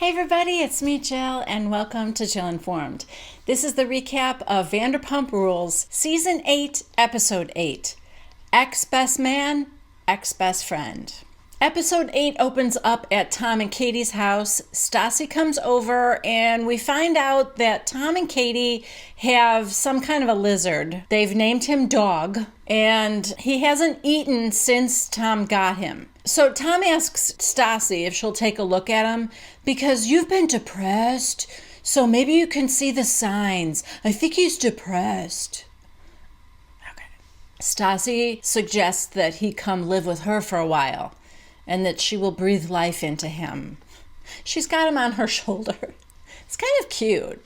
Hey everybody, it's me Jill and welcome to Jill Informed. This is the recap of Vanderpump Rules, Season 8, Episode 8, Ex-Best Man, Ex-Best Friend. Episode 8 opens up at Tom and Katie's house. Stassi comes over and we find out that Tom and Katie have some kind of a lizard. They've named him Dog and he hasn't eaten since Tom got him. So Tom asks Stassi if she'll take a look at him because you've been depressed, so maybe you can see the signs. I think he's depressed. Okay. Stassi suggests that he come live with her for a while and that she will breathe life into him. She's got him on her shoulder. It's kind of cute.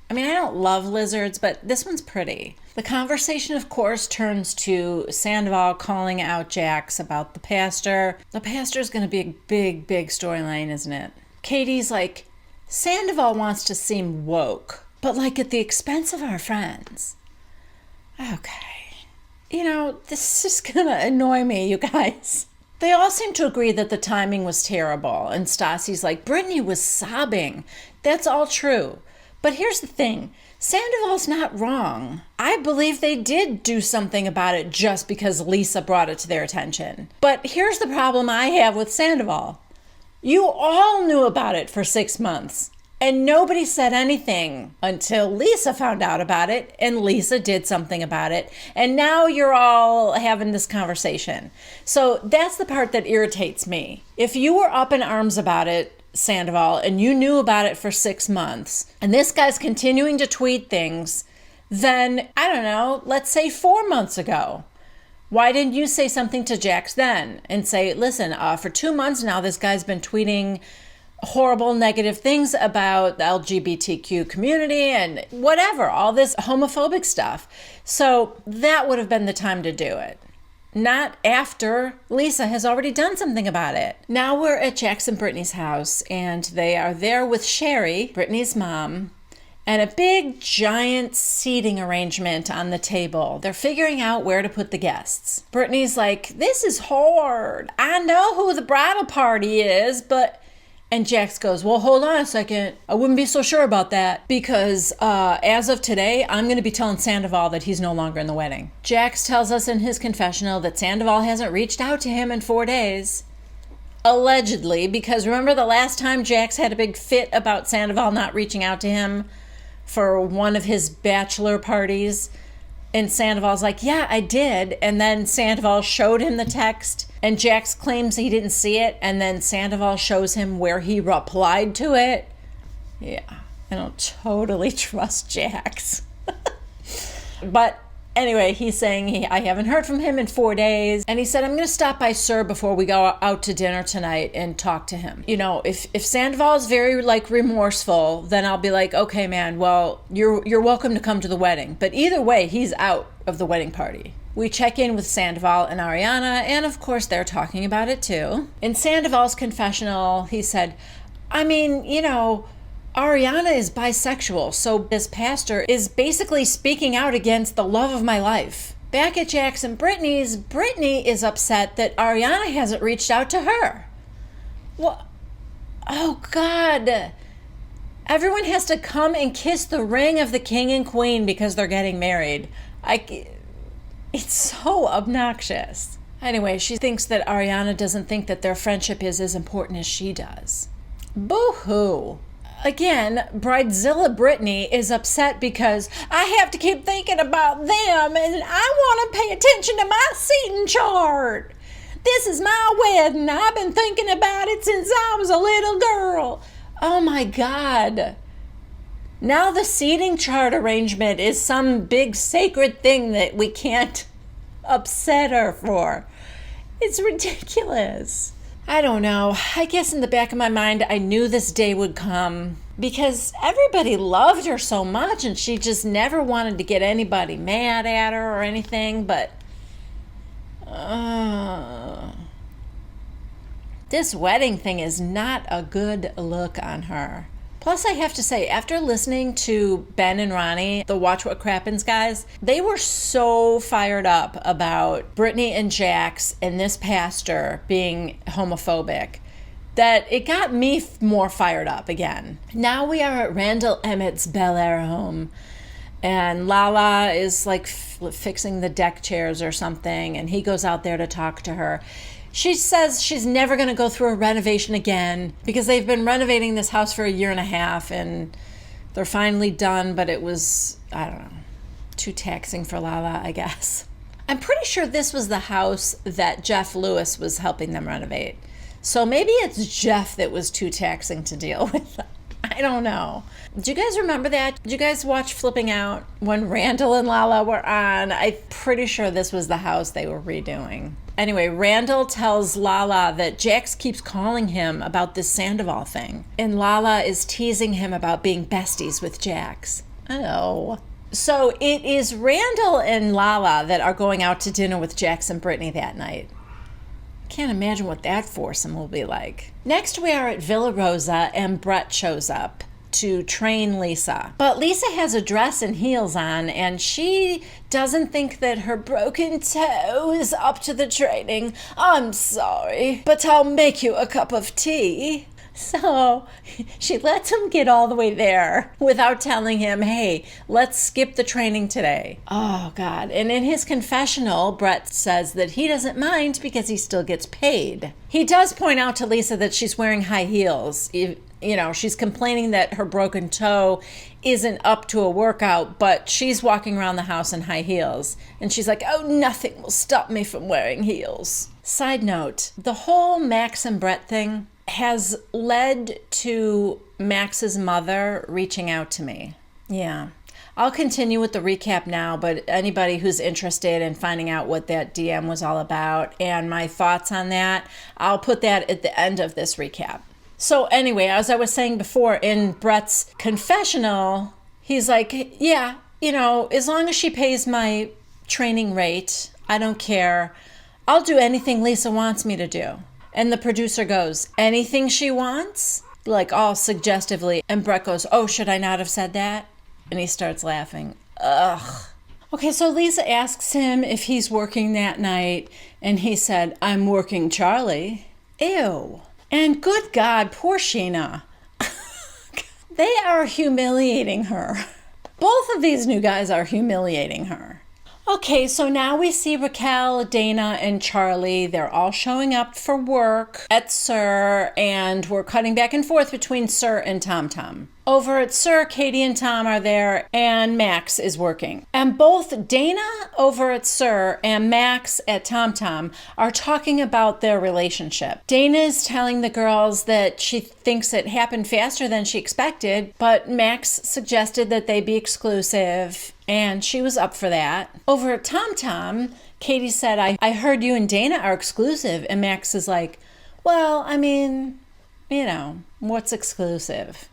I mean, I don't love lizards, but this one's pretty. The conversation, of course, turns to Sandaval calling out Jax about the pastor. The pastor's going to be a big, big storyline, isn't it? Katie's like, Sandaval wants to seem woke, but like at the expense of our friends. Okay. You know, this is going to annoy me, you guys. They all seem to agree that the timing was terrible, and Stassi's like, Brittany was sobbing. That's all true. But here's the thing, Sandaval's not wrong. I believe they did do something about it just because Lisa brought it to their attention. But here's the problem I have with Sandaval. You all knew about it for 6 months, and nobody said anything until Lisa found out about it, and Lisa did something about it, and now you're all having this conversation. So that's the part that irritates me. If you were up in arms about it, Sandaval, and you knew about it for 6 months, and this guy's continuing to tweet things, then, I don't know, let's say 4 months ago. Why didn't you say something to Jax then and say, listen, for 2 months now, this guy's been tweeting horrible negative things about the LGBTQ community and whatever, all this homophobic stuff. So that would have been the time to do it. Not after Lisa has already done something about it. Now we're at Jax and Brittany's house, and they are there with Sherry, Brittany's mom, and a big, giant seating arrangement on the table. They're figuring out where to put the guests. Brittany's like, this is hard. I know who the bridal party is, but... And Jax goes, well, hold on a second. I wouldn't be so sure about that because as of today, I'm going to be telling Sandaval that he's no longer in the wedding. Jax tells us in his confessional that Sandaval hasn't reached out to him in 4 days. Allegedly, because remember the last time Jax had a big fit about Sandaval not reaching out to him for one of his bachelor parties? And Sandaval's like, yeah, I did. And then Sandaval showed him the text. And Jax claims he didn't see it. And then Sandaval shows him where he replied to it. Yeah, I don't totally trust Jax. But anyway, he's saying I haven't heard from him in 4 days. And he said, I'm going to stop by Sir before we go out to dinner tonight and talk to him. You know, if Sandaval is very remorseful, then I'll be like, okay, man, well, you're welcome to come to the wedding. But either way, he's out of the wedding party. We check in with Sandaval and Ariana, and of course they're talking about it too. In Sandaval's confessional, he said, I mean, you know, Ariana is bisexual, so this pastor is basically speaking out against the love of my life. Back at Jax and Brittany's, Brittany is upset that Ariana hasn't reached out to her. What? Oh, God. Everyone has to come and kiss the ring of the king and queen because they're getting married. It's so obnoxious. Anyway, she thinks that Ariana doesn't think that their friendship is as important as she does. Boo-hoo. Again, Bridezilla Brittany is upset because I have to keep thinking about them and I want to pay attention to my seating chart. This is my wedding. I've been thinking about it since I was a little girl. Oh my God. Now the seating chart arrangement is some big sacred thing that we can't upset her for. It's ridiculous. I don't know. I guess in the back of my mind, I knew this day would come because everybody loved her so much and she just never wanted to get anybody mad at her or anything, but this wedding thing is not a good look on her. Plus, I have to say, after listening to Ben and Ronnie, the Watch What Crappens guys, they were so fired up about Brittany and Jax and this pastor being homophobic that it got me more fired up again. Now we are at Randall Emmett's Bel Air home, and Lala is like fixing the deck chairs or something, and he goes out there to talk to her. She says she's never going to go through a renovation again because they've been renovating this house for 1.5 years, and they're finally done, but it was, I don't know, too taxing for Lala, I guess. I'm pretty sure this was the house that Jeff Lewis was helping them renovate. So maybe it's Jeff that was too taxing to deal with. I don't know. Do you guys remember that? Did you guys watch Flipping Out when Randall and Lala were on? I'm pretty sure this was the house they were redoing. Anyway, Randall tells Lala that Jax keeps calling him about this Sandaval thing. And Lala is teasing him about being besties with Jax. Oh. So it is Randall and Lala that are going out to dinner with Jax and Brittany that night. Can't imagine what that foursome will be like. Next, we are at Villa Rosa, and Brett shows up to train Lisa. But Lisa has a dress and heels on, and she doesn't think that her broken toe is up to the training. I'm sorry, but I'll make you a cup of tea. So she lets him get all the way there without telling him, hey, let's skip the training today. Oh, God. And in his confessional, Brett says that he doesn't mind because he still gets paid. He does point out to Lisa that she's wearing high heels. You know, she's complaining that her broken toe isn't up to a workout, but she's walking around the house in high heels. And she's like, oh, nothing will stop me from wearing heels. Side note, the whole Max and Brett thing has led to Max's mother reaching out to me. Yeah. I'll continue with the recap now, but anybody who's interested in finding out what that DM was all about and my thoughts on that, I'll put that at the end of this recap. So anyway, as I was saying before, in Brett's confessional, he's like, yeah, you know, as long as she pays my training rate, I don't care. I'll do anything Lisa wants me to do. And the producer goes, anything she wants? Like all suggestively. And Brett goes, oh, should I not have said that? And he starts laughing. Ugh. Okay, so Lisa asks him if he's working that night. And he said, I'm working Charli. Ew. And good God, poor Scheana. They are humiliating her. Both of these new guys are humiliating her. Okay, so now we see Raquel, Dayna, and Charli. They're all showing up for work at SUR, and we're cutting back and forth between SUR and Tom Tom. Over at SUR, Katie and Tom are there, and Max is working. And both Dayna over at SUR and Max at Tom Tom are talking about their relationship. Dayna is telling the girls that she thinks it happened faster than she expected, but Max suggested that they be exclusive, and she was up for that. Over at Tom Tom, Katie said, I heard you and Dayna are exclusive, and Max is like, well, I mean, you know, what's exclusive?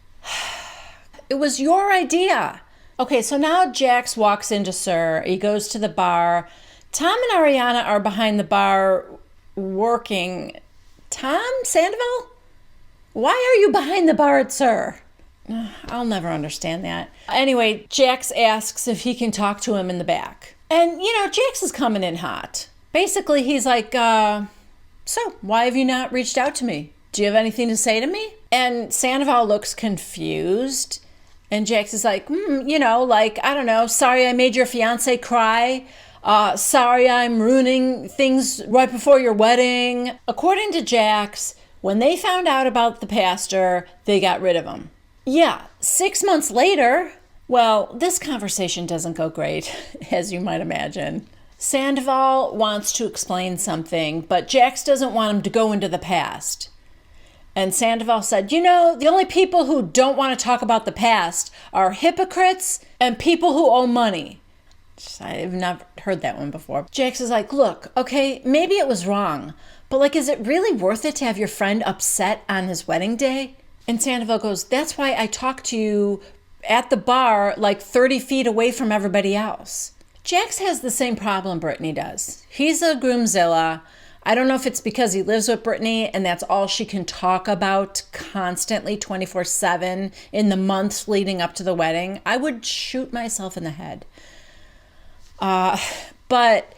It was your idea. Okay, so now Jax walks into SUR. He goes to the bar. Tom and Ariana are behind the bar working. Tom Sandaval? Why are you behind the bar at SUR? I'll never understand that. Anyway, Jax asks if he can talk to him in the back. And, you know, Jax is coming in hot. Basically, he's like, so why have you not reached out to me? Do you have anything to say to me? And Sandaval looks confused. And Jax is like, you know, like, I don't know, sorry I made your fiance cry. Sorry I'm ruining things right before your wedding. According to Jax, when they found out about the pastor, they got rid of him. Yeah, 6 months later, well, this conversation doesn't go great, as you might imagine. Sandaval wants to explain something, but Jax doesn't want him to go into the past. And Sandaval said, you know, the only people who don't want to talk about the past are hypocrites and people who owe money. I've never heard that one before. Jax is like, look, okay, maybe it was wrong, but like, is it really worth it to have your friend upset on his wedding day? And Sandaval goes, that's why I talked to you at the bar like 30 feet away from everybody else. Jax has the same problem Brittany does. He's a groomzilla. I don't know if it's because he lives with Brittany and that's all she can talk about constantly 24/7 in the months leading up to the wedding. I would shoot myself in the head. But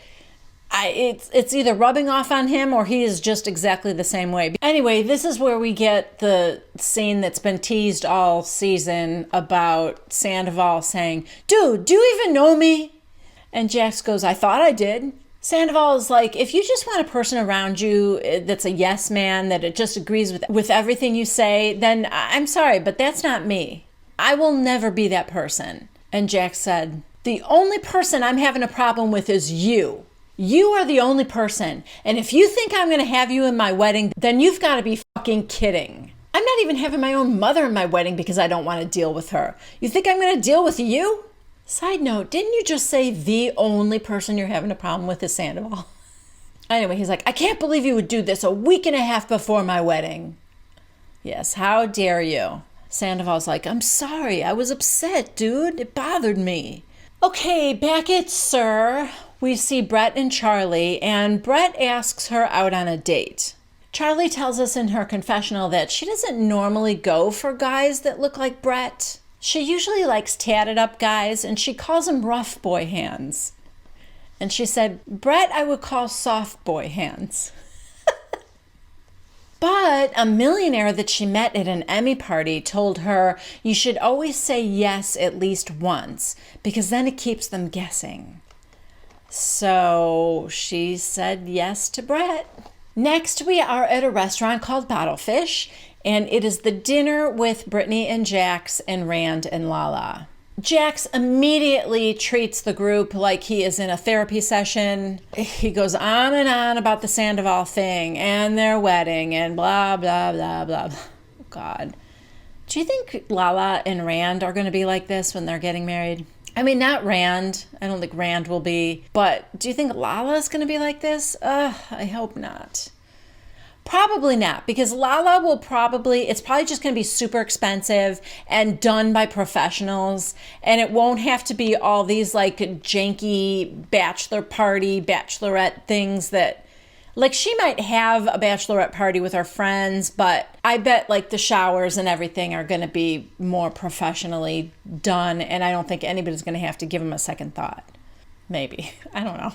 It's either rubbing off on him or he is just exactly the same way. Anyway, this is where we get the scene that's been teased all season about Sandaval saying, "Dude, do you even know me?" And Jax goes, "I thought I did." Sandaval is like, if you just want a person around you that's a yes man, that it just agrees with everything you say, then I'm sorry, but that's not me. I will never be that person. And Jax said, "The only person I'm having a problem with is you. You are the only person. And if you think I'm going to have you in my wedding, then you've got to be fucking kidding. I'm not even having my own mother in my wedding because I don't want to deal with her. You think I'm going to deal with you?" Side note, didn't you just say the only person you're having a problem with is Sandaval? Anyway, he's like, "I can't believe you would do this a week and a half before my wedding." Yes, how dare you? Sandoval's like, "I'm sorry. I was upset, dude. It bothered me." Okay, back at Sir, we see Brett and Charli, and Brett asks her out on a date. Charli tells us in her confessional that she doesn't normally go for guys that look like Brett. She usually likes tatted up guys, and she calls them rough boy hands. And she said, Brett I would call soft boy hands. But a millionaire that she met at an Emmy party told her you should always say yes at least once, because then it keeps them guessing. So she said yes to Brett. Next, we are at a restaurant called Bottlefish, and it is the dinner with Brittany and Jax and Rand and Lala. Jax immediately treats the group like he is in a therapy session. He goes on and on about the Sandaval thing and their wedding and blah, blah, blah, blah, blah. God. Do you think Lala and Rand are going to be like this when they're getting married? I mean, not Rand. I don't think Rand will be. But do you think Lala is going to be like this? I hope not. Probably not, because Lala will it's probably just going to be super expensive and done by professionals, and it won't have to be all these like janky bachelor party, bachelorette things that, like, she might have a bachelorette party with her friends, but I bet like the showers and everything are going to be more professionally done, and I don't think anybody's going to have to give them a second thought. Maybe. I don't know.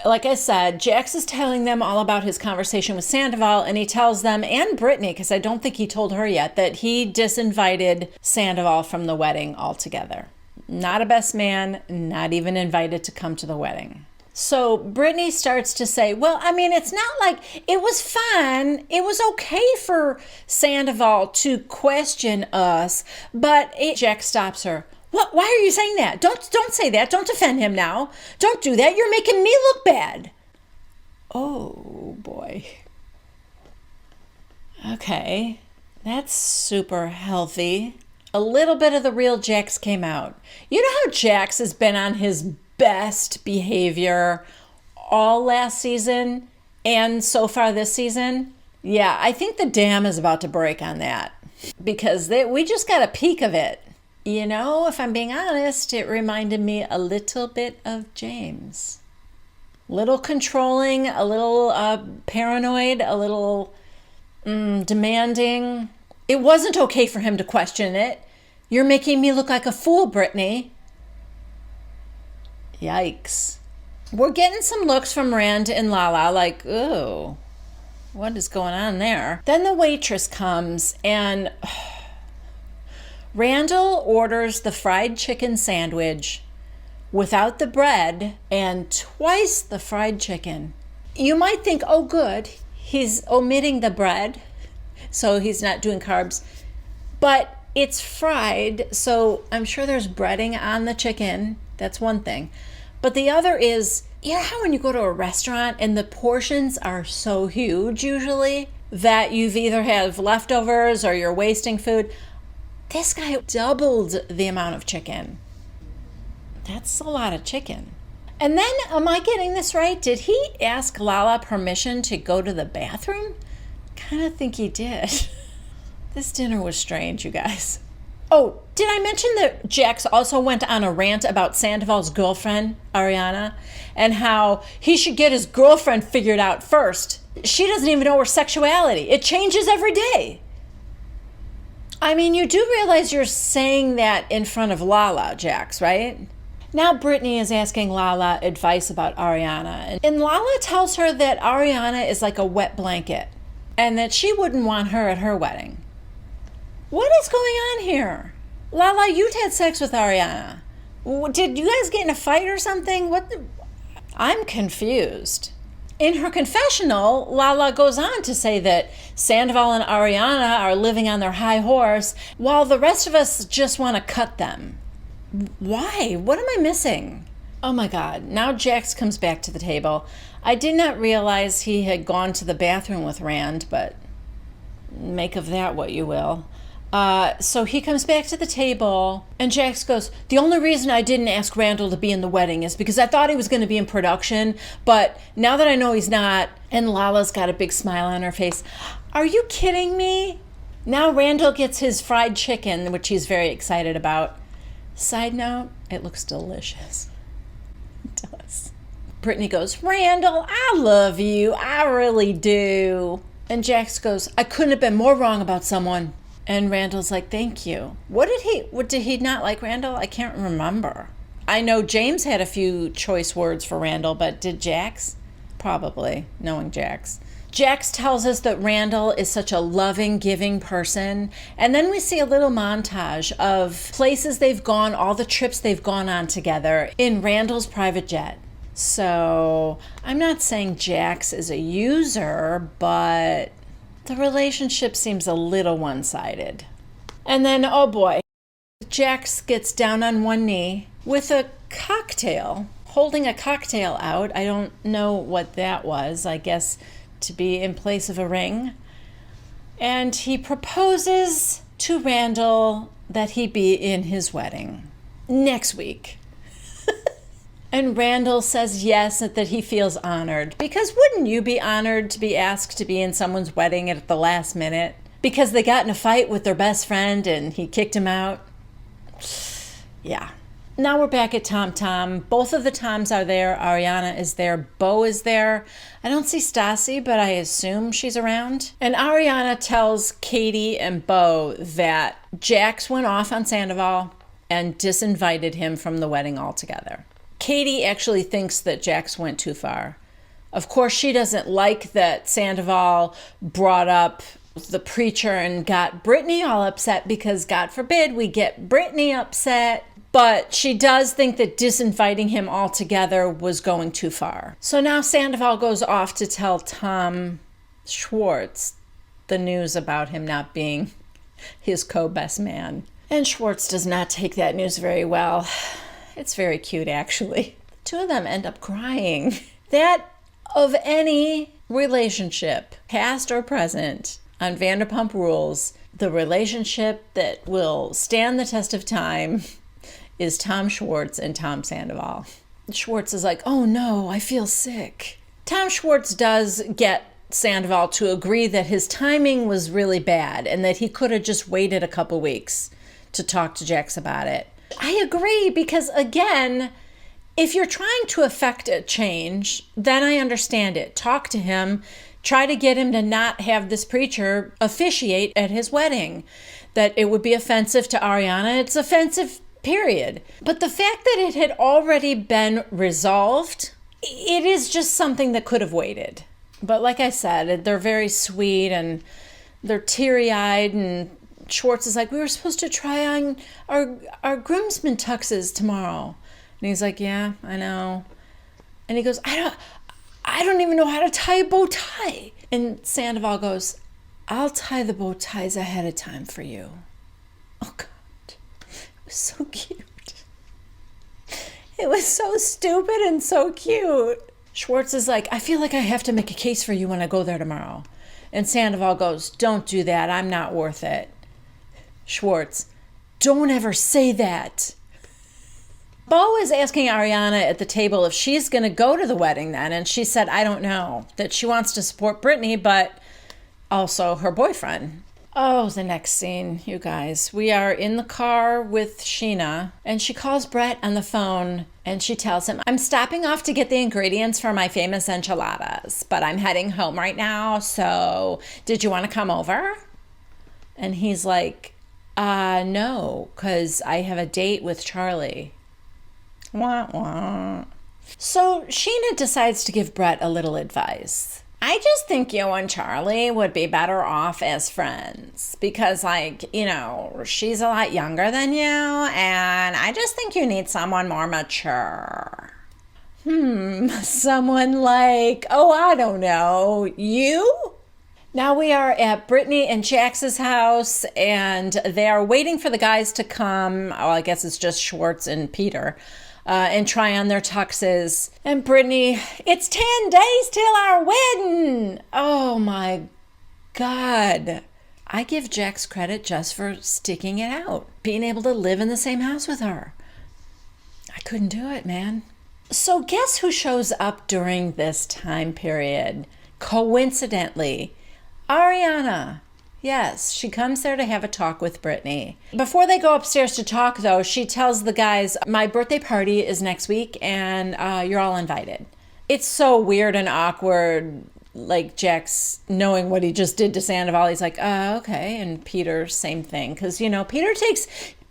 Like I said, Jax is telling them all about his conversation with Sandaval, and he tells them, and Brittany, because I don't think he told her yet, that he disinvited Sandaval from the wedding altogether. Not a best man, not even invited to come to the wedding. So Brittany starts to say, well, I mean, it's not like it was fun. It was okay for Sandaval to question us, but Jax stops her. What? Why are you saying that? Don't say that. Don't defend him now. Don't do that. You're making me look bad. Oh, boy. Okay. That's super healthy. A little bit of the real Jax came out. You know how Jax has been on his best behavior all last season and so far this season? Yeah, I think the dam is about to break on that, because we just got a peek of it. You know, if I'm being honest, it reminded me a little bit of James. Little controlling, a little paranoid, a little demanding. It wasn't okay for him to question it. You're making me look like a fool, Brittany. Yikes. We're getting some looks from Rand and Lala like, ooh, what is going on there? Then the waitress comes and Randall orders the fried chicken sandwich without the bread and twice the fried chicken. You might think, oh good, he's omitting the bread, so he's not doing carbs. But it's fried, so I'm sure there's breading on the chicken. That's one thing. But the other is, you know how when you go to a restaurant and the portions are so huge usually that you've either have leftovers or you're wasting food? This guy doubled the amount of chicken. That's a lot of chicken. And then, am I getting this right? Did he ask Lala permission to go to the bathroom? Kind of think he did. This dinner was strange, you guys. Oh, did I mention that Jax also went on a rant about Sandaval's girlfriend, Ariana, and how he should get his girlfriend figured out first? She doesn't even know her sexuality. It changes every day. I mean, you do realize you're saying that in front of Lala, Jax, right? Now Brittany is asking Lala advice about Ariana. And Lala tells her that Ariana is like a wet blanket and that she wouldn't want her at her wedding. What is going on here? Lala, you'd had sex with Ariana. Did you guys get in a fight or something? I'm confused. In her confessional, Lala goes on to say that Sandaval and Ariana are living on their high horse while the rest of us just want to cut them. Why? What am I missing? Oh my God. Now Jax comes back to the table. I did not realize he had gone to the bathroom with Rand, but make of that what you will. So he comes back to the table and Jax goes, the only reason I didn't ask Randall to be in the wedding is because I thought he was going to be in production, but now that I know he's not, and Lala's got a big smile on her face. Are you kidding me? Now Randall gets his fried chicken, which he's very excited about. Side note, it looks delicious. It does. Brittany goes, Randall, I love you. I really do. And Jax goes, I couldn't have been more wrong about someone. And Randall's like, thank you. What did he not like Randall? I can't remember. I know James had a few choice words for Randall, but did Jax? Probably, knowing Jax. Jax tells us that Randall is such a loving, giving person. And then we see a little montage of places they've gone, all the trips they've gone on together in Randall's private jet. So I'm not saying Jax is a user, but the relationship seems a little one-sided. And then, oh boy, Jax gets down on one knee with a cocktail, holding a cocktail out. I don't know what that was. I guess to be in place of a ring. And he proposes to Randall that he be in his wedding next week. And Randall says yes, that he feels honored. Because wouldn't you be honored to be asked to be in someone's wedding at the last minute? Because they got in a fight with their best friend and he kicked him out? Yeah. Now we're back at Tom. Both of the Toms are there. Ariana is there. Beau is there. I don't see Stassi, but I assume she's around. And Ariana tells Katie and Beau that Jax went off on Sandaval and disinvited him from the wedding altogether. Katie actually thinks that Jax went too far. Of course, she doesn't like that Sandaval brought up the preacher and got Brittany all upset because, God forbid, we get Brittany upset. But she does think that disinviting him altogether was going too far. So now Sandaval goes off to tell Tom Schwartz the news about him not being his co-best man. And Schwartz does not take that news very well. It's very cute, actually. The two of them end up crying. That, of any relationship, past or present, on Vanderpump Rules, the relationship that will stand the test of time is Tom Schwartz and Tom Sandaval. Schwartz is like, oh no, I feel sick. Tom Schwartz does get Sandaval to agree that his timing was really bad and that he could have just waited a couple weeks to talk to Jax about it. I agree, because again, if you're trying to affect a change, then I understand it. Talk to him, try to get him to not have this preacher officiate at his wedding. That it would be offensive to Ariana. It's offensive, period. But the fact that it had already been resolved, it is just something that could have waited. But like I said, they're very sweet and they're teary-eyed, and Schwartz is like, we were supposed to try on our groomsmen tuxes tomorrow. And he's like, yeah, I know. And he goes, I don't even know how to tie a bow tie. And Sandaval goes, I'll tie the bow ties ahead of time for you. Oh, God. It was so cute. It was so stupid and so cute. Schwartz is like, I feel like I have to make a case for you when I go there tomorrow. And Sandaval goes, don't do that. I'm not worth it. Schwartz, don't ever say that. Beau is asking Ariana at the table if she's going to go to the wedding then. And she said, I don't know. That she wants to support Brittany, but also her boyfriend. Oh, the next scene, you guys. We are in the car with Scheana, and she calls Brett on the phone, and she tells him, I'm stopping off to get the ingredients for my famous enchiladas, but I'm heading home right now, so did you want to come over? And he's like, no, because I have a date with Charli. Wah, wah. So Scheana decides to give Brett a little advice. I just think you and Charli would be better off as friends because, she's a lot younger than you, and I just think you need someone more mature. Someone like, I don't know, you? Now we are at Brittany and Jax's house, and they are waiting for the guys to come. I guess it's just Schwartz and Peter. And try on their tuxes. And Brittany, it's 10 days till our wedding. Oh my God. I give Jax credit just for sticking it out, being able to live in the same house with her. I couldn't do it, man. So guess who shows up during this time period? Coincidentally, Ariana. Yes, she comes there to have a talk with Brittany. Before they go upstairs to talk, though, she tells the guys, my birthday party is next week, and you're all invited. It's so weird and awkward, like Jax knowing what he just did to Sandaval. He's like, okay. And Peter, same thing. Because,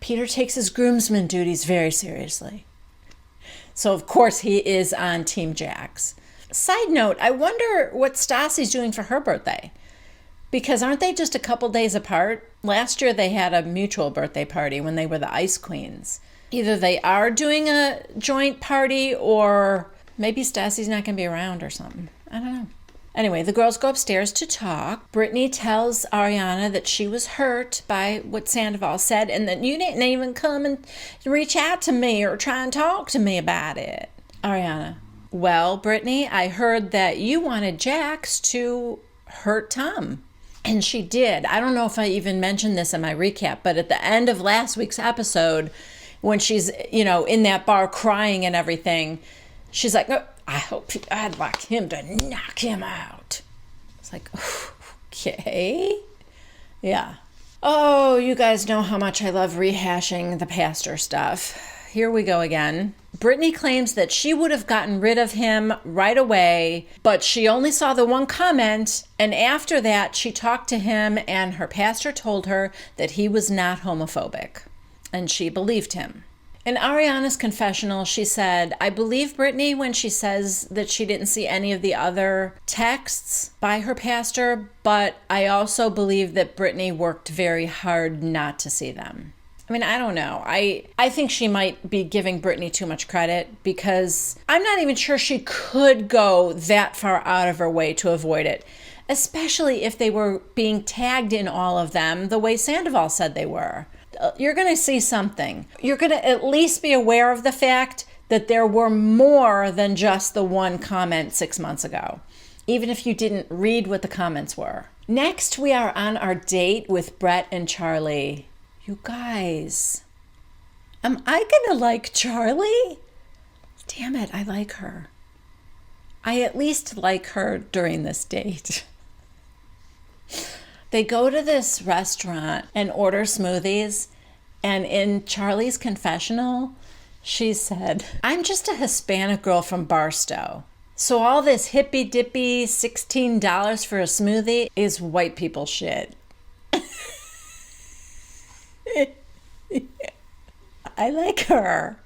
Peter takes his groomsman duties very seriously. So, of course, he is on Team Jax. Side note, I wonder what Stassi's doing for her birthday. Because aren't they just a couple days apart? Last year they had a mutual birthday party when they were the Ice Queens. Either they are doing a joint party or maybe Stassi's not going to be around or something. I don't know. Anyway, the girls go upstairs to talk. Brittany tells Ariana that she was hurt by what Sandaval said and that you didn't even come and reach out to me or try and talk to me about it. Ariana, well, Brittany, I heard that you wanted Jax to hurt Tom. And she did. I don't know if I even mentioned this in my recap, but at the end of last week's episode, when she's, in that bar crying and everything, she's like, oh, I'd like him to knock him out. It's like, okay. Yeah. Oh, you guys know how much I love rehashing the pastor stuff. Here we go again. Brittany claims that she would have gotten rid of him right away, but she only saw the one comment, and after that, she talked to him, and her pastor told her that he was not homophobic, and she believed him. In Ariana's confessional, she said, I believe Brittany when she says that she didn't see any of the other texts by her pastor, but I also believe that Brittany worked very hard not to see them. I mean, I don't know. I think she might be giving Brittany too much credit because I'm not even sure she could go that far out of her way to avoid it, especially if they were being tagged in all of them the way Sandaval said they were. You're going to see something. You're going to at least be aware of the fact that there were more than just the one comment 6 months ago, even if you didn't read what the comments were. Next, we are on our date with Brett and Charli. You guys, am I gonna like Charli? Damn it, I like her. I at least like her during this date. They go to this restaurant and order smoothies, and in Charli's confessional, she said, I'm just a Hispanic girl from Barstow. So all this hippy-dippy $16 for a smoothie is white people shit. I like her.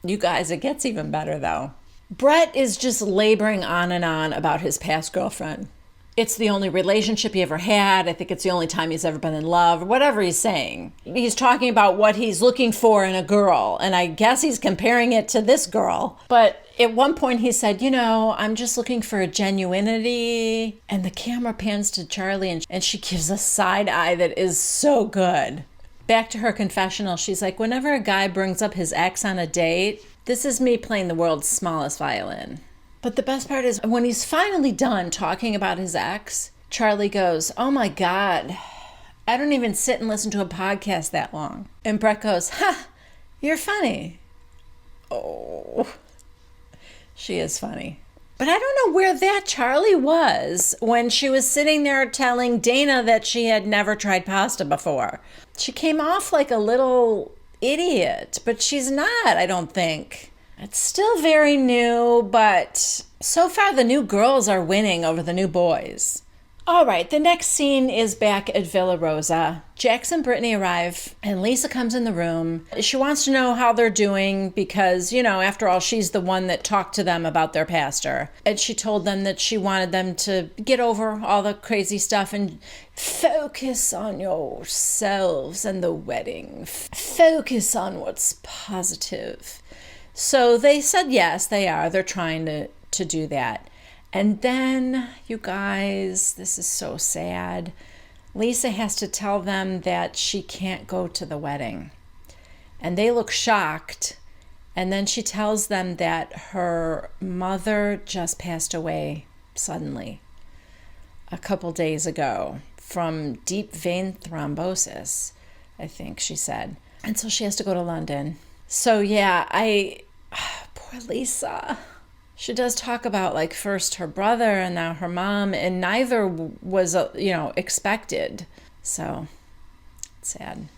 You guys, it gets even better though. Brett is just laboring on and on about his past girlfriend. It's the only relationship he ever had. I think it's the only time he's ever been in love, or whatever he's saying. He's talking about what he's looking for in a girl, and I guess he's comparing it to this girl. But at one point he said, I'm just looking for a genuinity. And the camera pans to Charli, and she gives a side eye that is so good. Back to her confessional, she's like, whenever a guy brings up his ex on a date, this is me playing the world's smallest violin. But the best part is when he's finally done talking about his ex, Charli goes, oh my God, I don't even sit and listen to a podcast that long. And Brett goes, you're funny. Oh, she is funny. But I don't know where that Charli was when she was sitting there telling Dayna that she had never tried pasta before. She came off like a little idiot, but she's not, I don't think. It's still very new, but so far the new girls are winning over the new boys. All right, the next scene is back at Villa Rosa. Jax and Brittany arrive, and Lisa comes in the room. She wants to know how they're doing because, after all, she's the one that talked to them about their pastor. And she told them that she wanted them to get over all the crazy stuff and focus on yourselves and the wedding. Focus on what's positive. So they said yes, they are. They're trying to do that. And then, you guys, this is so sad. Lisa has to tell them that she can't go to the wedding. And they look shocked. And then she tells them that her mother just passed away suddenly a couple days ago from deep vein thrombosis, I think she said. And so she has to go to London. So yeah, poor Lisa. She does talk about first her brother and now her mom, and neither was, expected. So sad.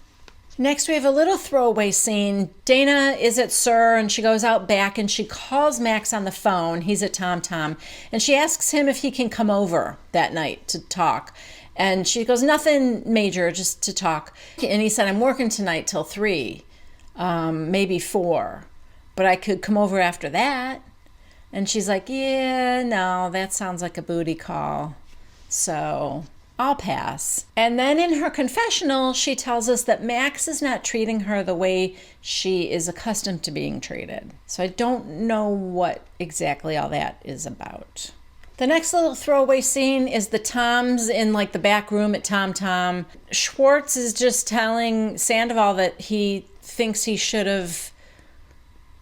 Next, we have a little throwaway scene. Dayna is at SUR and she goes out back and she calls Max on the phone. He's at Tom Tom. And she asks him if he can come over that night to talk. And she goes, nothing major, just to talk. And he said, I'm working tonight till 3, maybe 4. But I could come over after that. And she's like, yeah, no, that sounds like a booty call. So I'll pass. And then in her confessional, she tells us that Max is not treating her the way she is accustomed to being treated. So I don't know what exactly all that is about. The next little throwaway scene is the Toms in the back room at Tom Tom. Schwartz is just telling Sandaval that he thinks he should have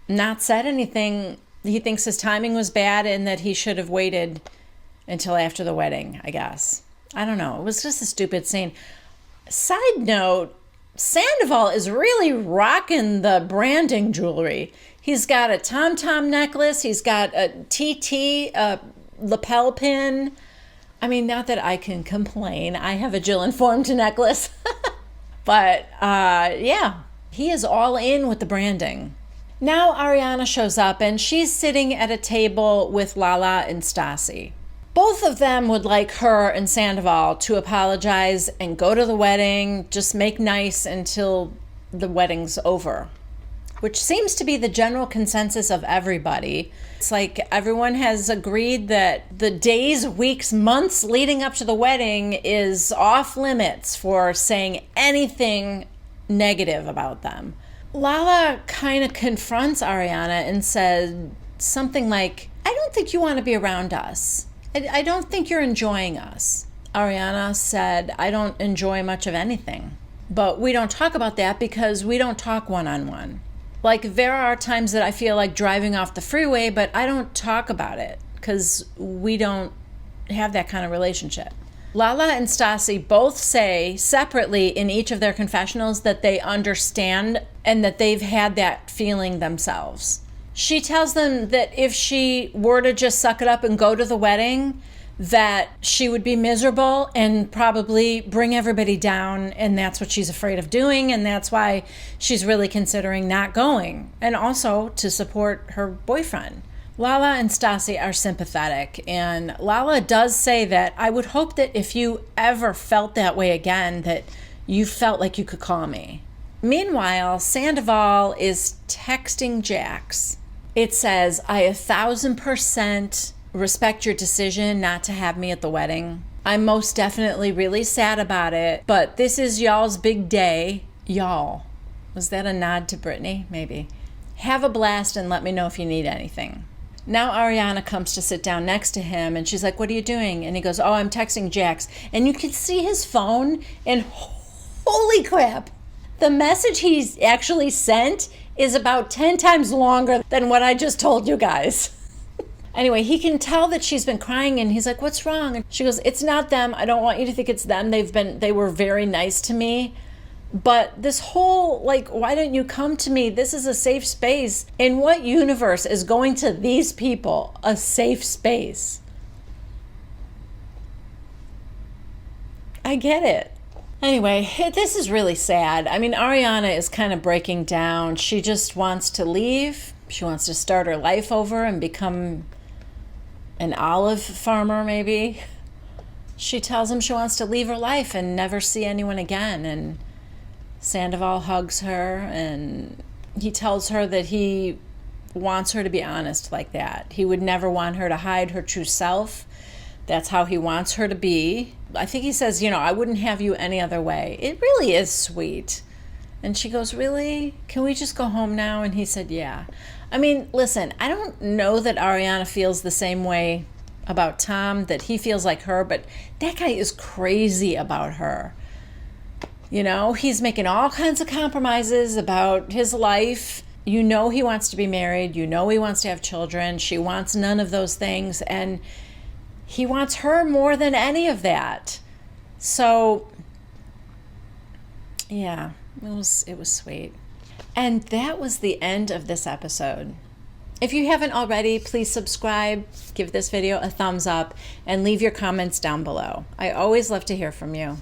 not said anything. He thinks his timing was bad and that he should have waited until after the wedding, I guess. I don't know. It was just a stupid scene. Side note, Sandaval is really rocking the branding jewelry. He's got a Tom Tom necklace. He's got a TT lapel pin. I mean, not that I can complain. I have a Jill Informed necklace. But, yeah, he is all in with the branding. Now Ariana shows up and she's sitting at a table with Lala and Stassi. Both of them would like her and Sandaval to apologize and go to the wedding, just make nice until the wedding's over, which seems to be the general consensus of everybody. It's like everyone has agreed that the days, weeks, months leading up to the wedding is off limits for saying anything negative about them. Lala kind of confronts Ariana and said something like, I don't think you want to be around us. I don't think you're enjoying us. Ariana said, I don't enjoy much of anything. But we don't talk about that because we don't talk one-on-one. There are times that I feel like driving off the freeway, but I don't talk about it because we don't have that kind of relationship. Lala and Stassi both say separately in each of their confessionals that they understand and that they've had that feeling themselves. She tells them that if she were to just suck it up and go to the wedding, that she would be miserable and probably bring everybody down, and that's what she's afraid of doing, and that's why she's really considering not going, and also to support her boyfriend. Lala and Stassi are sympathetic, and Lala does say that I would hope that if you ever felt that way again, that you felt like you could call me. Meanwhile, Sandaval is texting Jax. It says, I 1,000% respect your decision not to have me at the wedding. I'm most definitely really sad about it, but this is y'all's big day. Y'all. Was that a nod to Brittany? Maybe. Have a blast and let me know if you need anything. Now Ariana comes to sit down next to him and she's like, what are you doing? And he goes, oh, I'm texting Jax. And you can see his phone and holy crap, the message he's actually sent is about 10 times longer than what I just told you guys. Anyway, he can tell that she's been crying and he's like, what's wrong? And she goes, it's not them. I don't want you to think it's them. They were very nice to me. But this whole, why don't you come to me? This is a safe space. In what universe is going to these people a safe space? I get it. Anyway, this is really sad. I mean, Ariana is kind of breaking down. She just wants to leave. She wants to start her life over and become an olive farmer, maybe. She tells him she wants to leave her life and never see anyone again. And Sandaval hugs her, and he tells her that he wants her to be honest like that. He would never want her to hide her true self. That's how he wants her to be. I think he says, I wouldn't have you any other way. It really is sweet. And she goes, really? Can we just go home now? And he said, yeah. I mean, listen, I don't know that Ariana feels the same way about Tom, that he feels like her, but that guy is crazy about her. He's making all kinds of compromises about his life. He wants to be married. He wants to have children. She wants none of those things. And he wants her more than any of that. So, yeah, it was sweet. And that was the end of this episode. If you haven't already, please subscribe, give this video a thumbs up, and leave your comments down below. I always love to hear from you.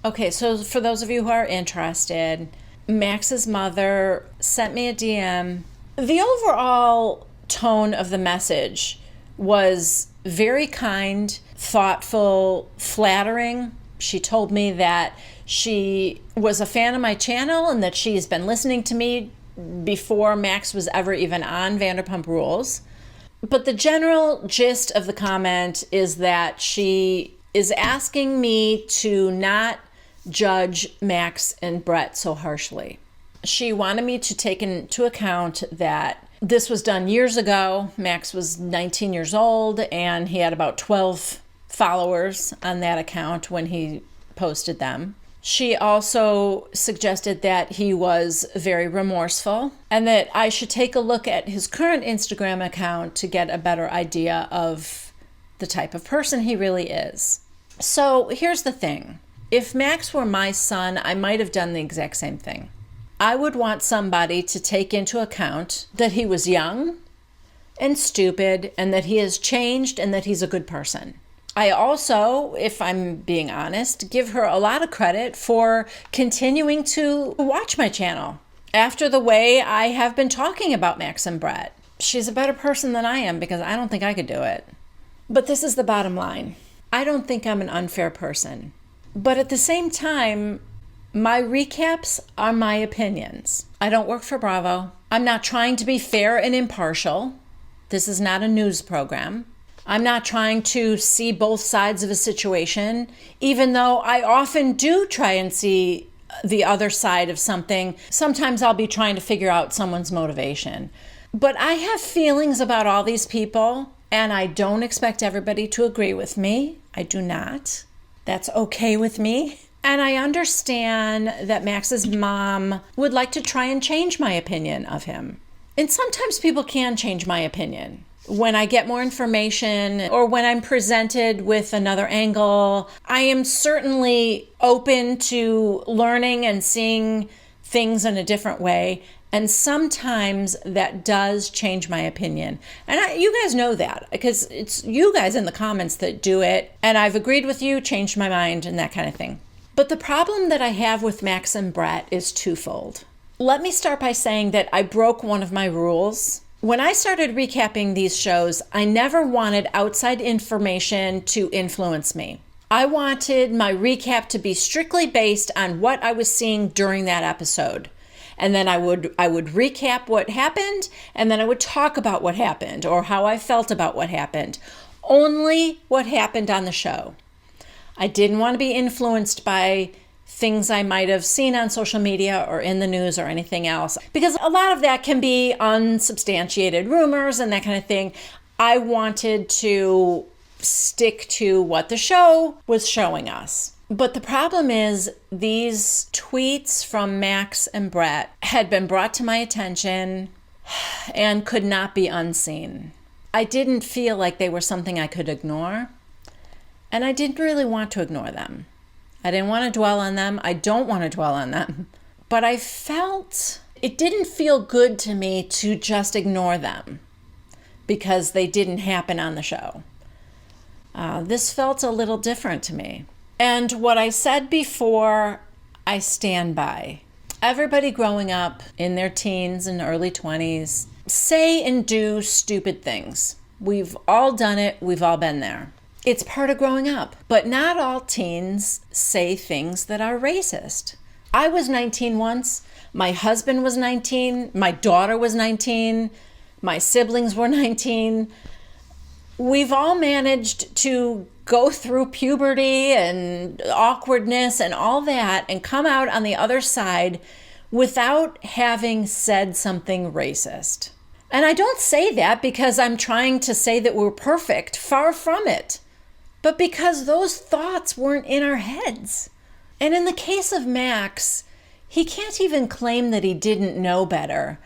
Okay, so for those of you who are interested, Max's mother sent me a DM. The overall tone of the message was very kind, thoughtful, flattering. She told me that she was a fan of my channel and that she's been listening to me before Max was ever even on Vanderpump Rules. But the general gist of the comment is that she is asking me to not judge Max and Brett so harshly. She wanted me to take into account that this was done years ago. Max was 19 years old and he had about 12 followers on that account when he posted them. She also suggested that he was very remorseful and that I should take a look at his current Instagram account to get a better idea of the type of person he really is. So here's the thing. If Max were my son, I might have done the exact same thing. I would want somebody to take into account that he was young and stupid and that he has changed and that he's a good person. I also, if I'm being honest, give her a lot of credit for continuing to watch my channel after the way I have been talking about Max and Brett. She's a better person than I am because I don't think I could do it. But this is the bottom line. I don't think I'm an unfair person. But at the same time, my recaps are my opinions. I don't work for Bravo. I'm not trying to be fair and impartial. This is not a news program. I'm not trying to see both sides of a situation, even though I often do try and see the other side of something. Sometimes I'll be trying to figure out someone's motivation. But I have feelings about all these people, and I don't expect everybody to agree with me. I do not. That's okay with me. And I understand that Max's mom would like to try and change my opinion of him. And sometimes people can change my opinion. When I get more information or when I'm presented with another angle, I am certainly open to learning and seeing things in a different way. And sometimes that does change my opinion. And you guys know that because it's you guys in the comments that do it. And I've agreed with you, changed my mind, and that kind of thing. But the problem that I have with Max and Brett is twofold. Let me start by saying that I broke one of my rules. When I started recapping these shows, I never wanted outside information to influence me. I wanted my recap to be strictly based on what I was seeing during that episode. And then I would recap what happened, and then I would talk about what happened or how I felt about what happened. Only what happened on the show. I didn't want to be influenced by things I might have seen on social media or in the news or anything else, because a lot of that can be unsubstantiated rumors and that kind of thing. I wanted to stick to what the show was showing us. But the problem is these tweets from Max and Brett had been brought to my attention and could not be unseen. I didn't feel like they were something I could ignore, and I didn't really want to ignore them. I didn't want to dwell on them. I don't want to dwell on them. But I felt it didn't feel good to me to just ignore them because they didn't happen on the show. This felt a little different to me. And what I said before, I stand by. Everybody growing up in their teens and early 20s say and do stupid things. We've all done it. We've all been there. It's part of growing up. But not all teens say things that are racist. I was 19 once. My husband was 19. My daughter was 19. My siblings were 19. We've all managed to go through puberty and awkwardness and all that and come out on the other side without having said something racist. And I don't say that because I'm trying to say that we're perfect. Far from it. But because those thoughts weren't in our heads. And in the case of Max, he can't even claim that he didn't know better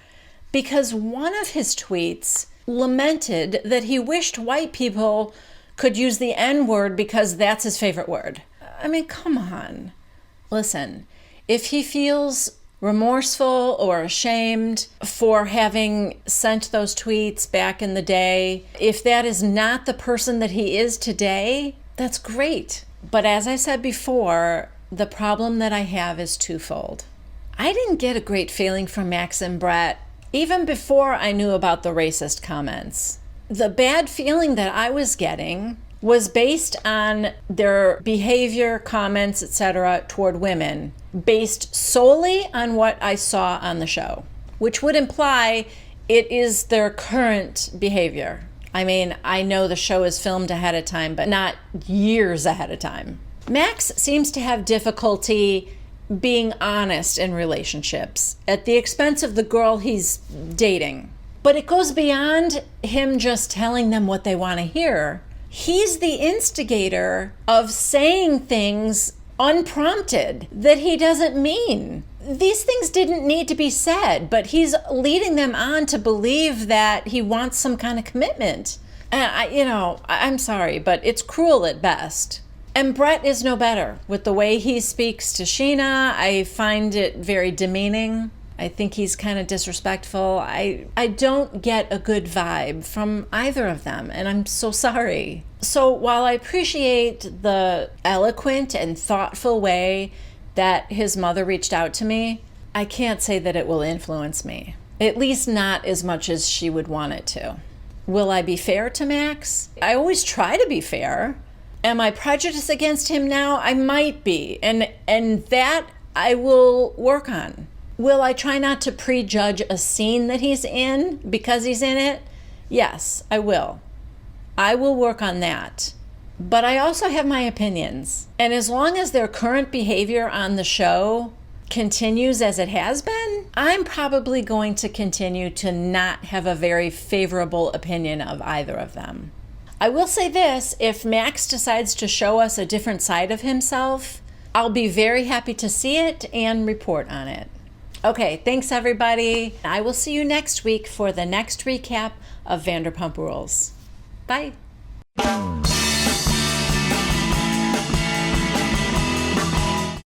because one of his tweets lamented that he wished white people could use the N-word because that's his favorite word. I mean, come on. Listen, if he feels remorseful or ashamed for having sent those tweets back in the day, if that is not the person that he is today, that's great. But as I said before, the problem that I have is twofold. I didn't get a great feeling from Max and Brett even before I knew about the racist comments. The bad feeling that I was getting was based on their behavior, comments, etc. toward women, based solely on what I saw on the show, which would imply it is their current behavior. I mean, I know the show is filmed ahead of time, but not years ahead of time. Max seems to have difficulty being honest in relationships at the expense of the girl he's dating. But it goes beyond him just telling them what they want to hear. He's the instigator of saying things unprompted that he doesn't mean. These things didn't need to be said, but he's leading them on to believe that he wants some kind of commitment. I'm sorry, but it's cruel at best. And Brett is no better with the way he speaks to Scheana. I find it very demeaning. I think he's kind of disrespectful. I don't get a good vibe from either of them, and I'm so sorry. So while I appreciate the eloquent and thoughtful way that his mother reached out to me, I can't say that it will influence me. At least not as much as she would want it to. Will I be fair to Max? I always try to be fair. Am I prejudiced against him now? I might be, and that I will work on. Will I try not to prejudge a scene that he's in because he's in it? Yes, I will. I will work on that. But I also have my opinions. And as long as their current behavior on the show continues as it has been, I'm probably going to continue to not have a very favorable opinion of either of them. I will say this, if Max decides to show us a different side of himself, I'll be very happy to see it and report on it. Okay, thanks everybody. I will see you next week for the next recap of Vanderpump Rules. Bye.